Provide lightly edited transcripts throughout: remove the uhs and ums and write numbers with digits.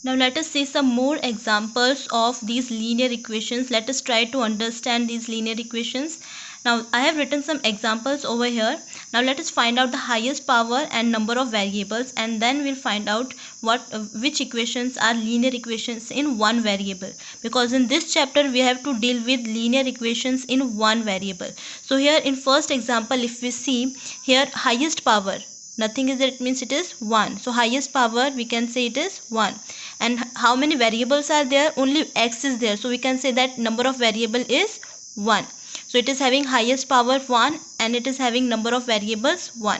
Now let us see some more examples of these linear equations. Let us try to understand these linear equations. Now I have written some examples over here. Now let us find out the highest power and number of variables, and then we'll find out which equations are linear equations in one variable, because in this chapter we have to deal with linear equations in one variable. So here in first example, if we see here, highest power, nothing is there, it means it is 1. So highest power, we can say it is 1. And how many variables are there? Only x is there, so we can say that number of variable is 1. So it is having highest power 1 and it is having number of variables 1.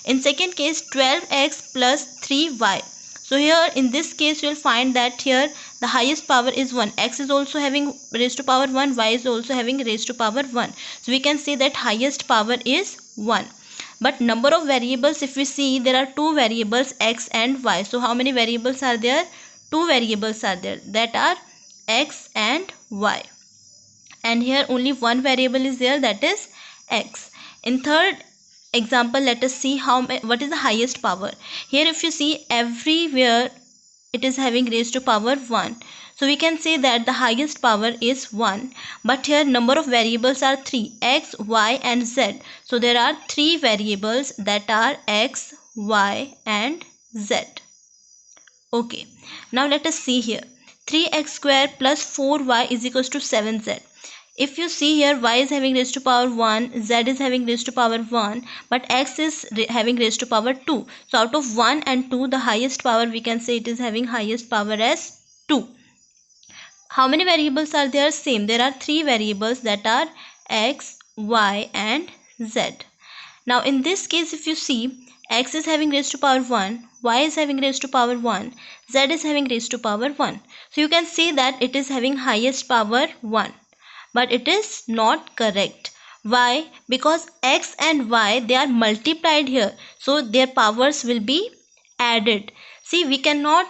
In second case, 12x plus 3y. So here in this case you will find that here the highest power is 1. X is also having raised to power 1, y is also having raised to power 1. So we can say that highest power is 1. But number of variables, if we see, there are two variables x and y. So how many variables are there? Two variables are there, that are x and y. And here only one variable is there, that is x. In third example, let us see what is the highest power. Here if you see, everywhere it is having raised to power 1. So we can say that the highest power is 1. But here number of variables are 3, x, y and z. So there are 3 variables, that are x, y and z. Okay, now let us see here. 3x square plus 4y is equals to 7z. If you see here, y is having raised to power 1, z is having raised to power 1, but x is having raised to power 2. So out of 1 and 2, the highest power, we can say it is having highest power as 2. How many variables are there? Same. There are 3 variables, that are x, y and z. Now in this case, if you see, x is having raised to power 1, y is having raised to power 1, z is having raised to power 1. So you can say that it is having highest power 1. But it is not correct. Why? Because x and y, they are multiplied here. So their powers will be added. See, we cannot,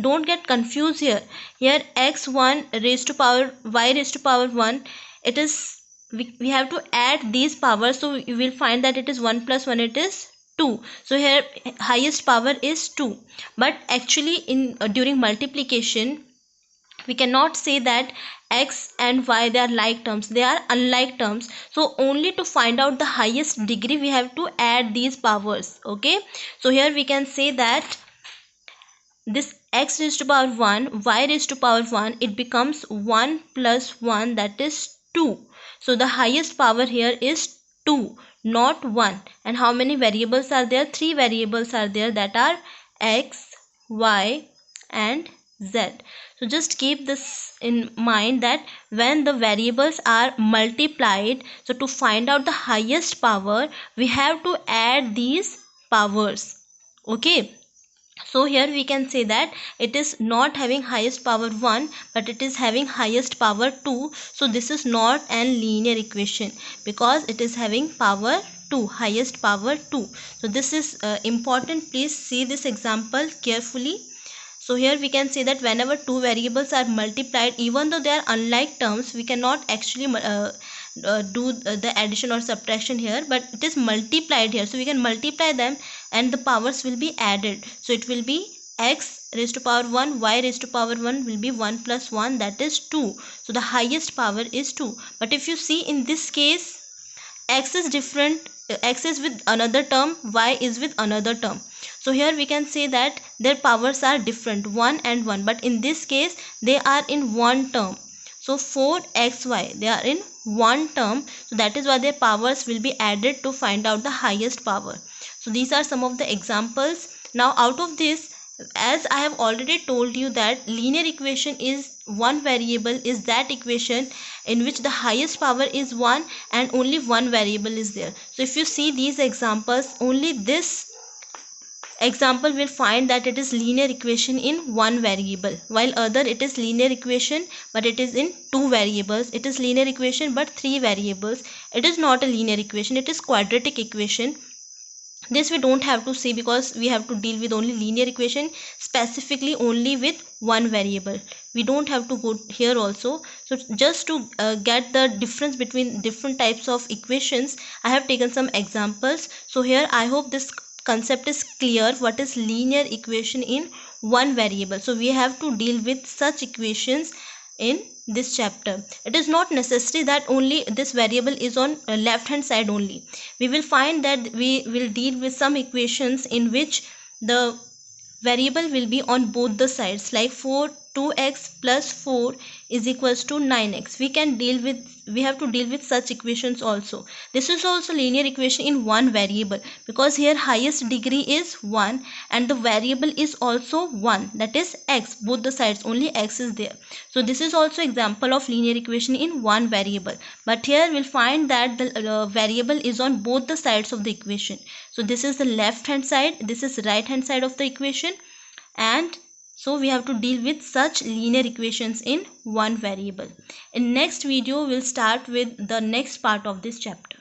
don't get confused here. Here x1 raised to power, y raised to power 1. It is, we have to add these powers. So you will find that it is 1 plus 1, it is 2. So here highest power is 2. But actually in during multiplication, we cannot say that x and y, they are like terms, they are unlike terms. So only to find out the highest degree, we have to add these powers. Okay, so here we can say that this x raised to power 1, y raised to power 1, it becomes 1 plus 1, that is 2. So the highest power here is 2, not 1. And how many variables are there? 3 variables are there, that are x, y and z. So just keep this in mind, that when the variables are multiplied, so to find out the highest power, we have to add these powers. Okay, so here we can say that it is not having highest power 1, but it is having highest power 2. So this is not an linear equation, because it is having power 2, highest power 2. So this is important. Please see this example carefully. So here we can say that whenever two variables are multiplied, even though they are unlike terms, we cannot actually do the addition or subtraction here, but it is multiplied here. So we can multiply them and the powers will be added. So it will be x raised to power 1, y raised to power 1 will be 1 plus 1, that is 2. So the highest power is 2. But if you see in this case, x is different, x is with another term, y is with another term. So here we can say that their powers are different, 1 and 1, but in this case they are in one term. So 4xy, they are in one term, so that is why their powers will be added to find out the highest power. So these are some of the examples. Now out of this, as I have already told you that linear equation is one variable, is that equation in which the highest power is 1 and only one variable is there. So if you see these examples, only this example will find that it is linear equation in one variable, while other it is linear equation but it is in two variables. It is linear equation but 3 variables. It is not a linear equation, it is quadratic equation. This we don't have to see, because we have to deal with only linear equation, specifically only with one variable. We don't have to go here also. So just to get the difference between different types of equations, I have taken some examples. So here I hope this concept is clear, what is linear equation in one variable. So we have to deal with such equations in this chapter. It is not necessary that only this variable is on left hand side only. We will find that we will deal with some equations in which the variable will be on both the sides, like 2x plus 4 is equals to 9x. We have to deal with such equations also. This is also linear equation in one variable, because here highest degree is 1 and the variable is also 1, that is x. Both the sides only x is there. So this is also example of linear equation in one variable, but here we'll find that the variable is on both the sides of the equation. So this is the left hand side, this is right hand side of the equation, and so we have to deal with such linear equations in one variable. In next video we'll start with the next part of this chapter.